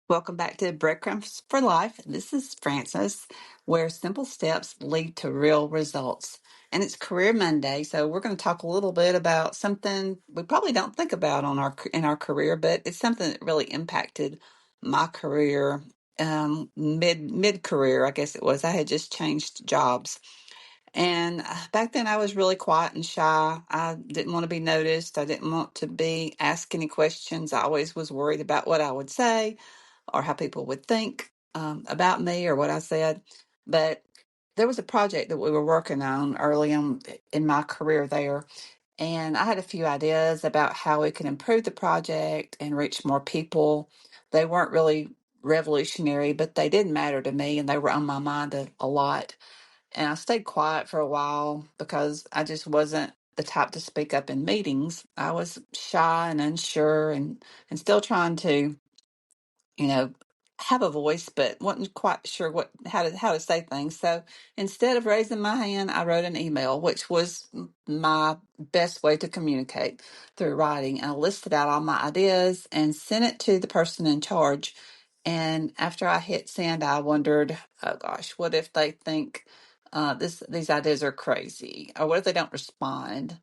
Welcome back to Breadcrumbs for Life. This is Frances, where simple steps lead to real results. And it's Career Monday, so we're going to talk a little bit about something we probably don't think about in our career, but it's something that really impacted my career mid career. I guess it was. I had just changed jobs, and back then I was really quiet and shy. I didn't want to be noticed. I didn't want to be asked any questions. I always was worried about what I would say or how people would think about me or what I said. But there was a project that we were working on early on in my career there. And I had a few ideas about how we could improve the project and reach more people. They weren't really revolutionary, but they did matter to me and they were on my mind a lot. And I stayed quiet for a while because I just wasn't the type to speak up in meetings. I was shy and unsure and still trying to you know, have a voice, but wasn't quite sure how to say things. So instead of raising my hand, I wrote an email, which was my best way to communicate through writing. And I listed out all my ideas and sent it to the person in charge. And after I hit send, I wondered, oh gosh, what if they think these ideas are crazy, or what if they don't respond?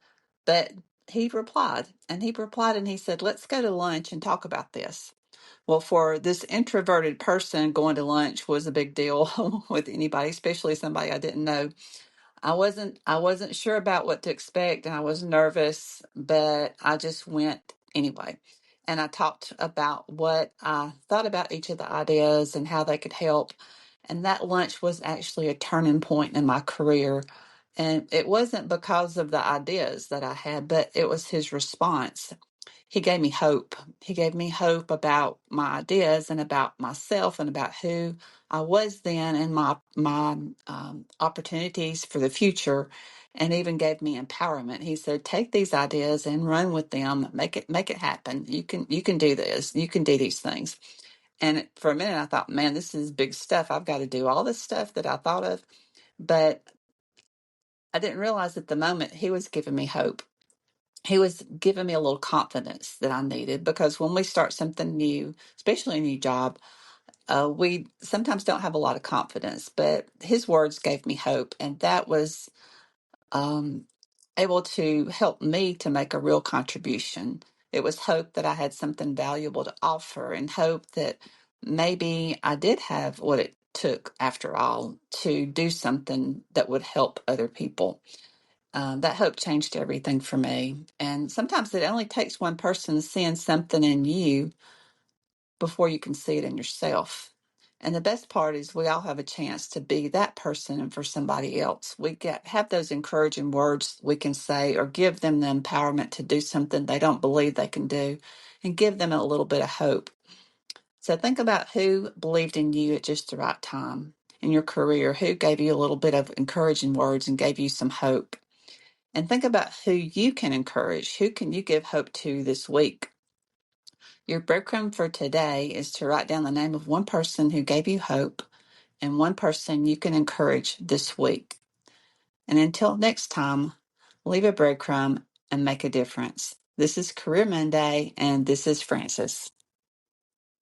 But he replied, and he said, "Let's go to lunch and talk about this." Well, for this introverted person, going to lunch was a big deal with anybody, especially somebody I didn't know. I wasn't sure about what to expect and I was nervous, but I just went anyway. And I talked about what I thought about each of the ideas and how they could help. And that lunch was actually a turning point in my career. And it wasn't because of the ideas that I had, but it was his response. He gave me hope. He gave me hope about my ideas and about myself and about who I was then and my opportunities for the future, and even gave me empowerment. He said, "Take these ideas and run with them. Make it happen. You can do this. You can do these things." And for a minute, I thought, "Man, this is big stuff. I've got to do all this stuff that I thought of." But I didn't realize at the moment he was giving me hope. He was giving me a little confidence that I needed because when we start something new, especially a new job, we sometimes don't have a lot of confidence. But his words gave me hope, and that was um, able to help me to make a real contribution. It was hope that I had something valuable to offer, and hope that maybe I did have what it took, after all, to do something that would help other people. That hope changed everything for me. And sometimes it only takes one person seeing something in you before you can see it in yourself. And the best part is we all have a chance to be that person for somebody else. We get have those encouraging words we can say or give them the empowerment to do something they don't believe they can do and give them a little bit of hope. So think about who believed in you at just the right time in your career, who gave you a little bit of encouraging words and gave you some hope. And think about who you can encourage. Who can you give hope to this week? Your breadcrumb for today is to write down the name of one person who gave you hope and one person you can encourage this week. And until next time, leave a breadcrumb and make a difference. This is Career Monday, and this is Frances.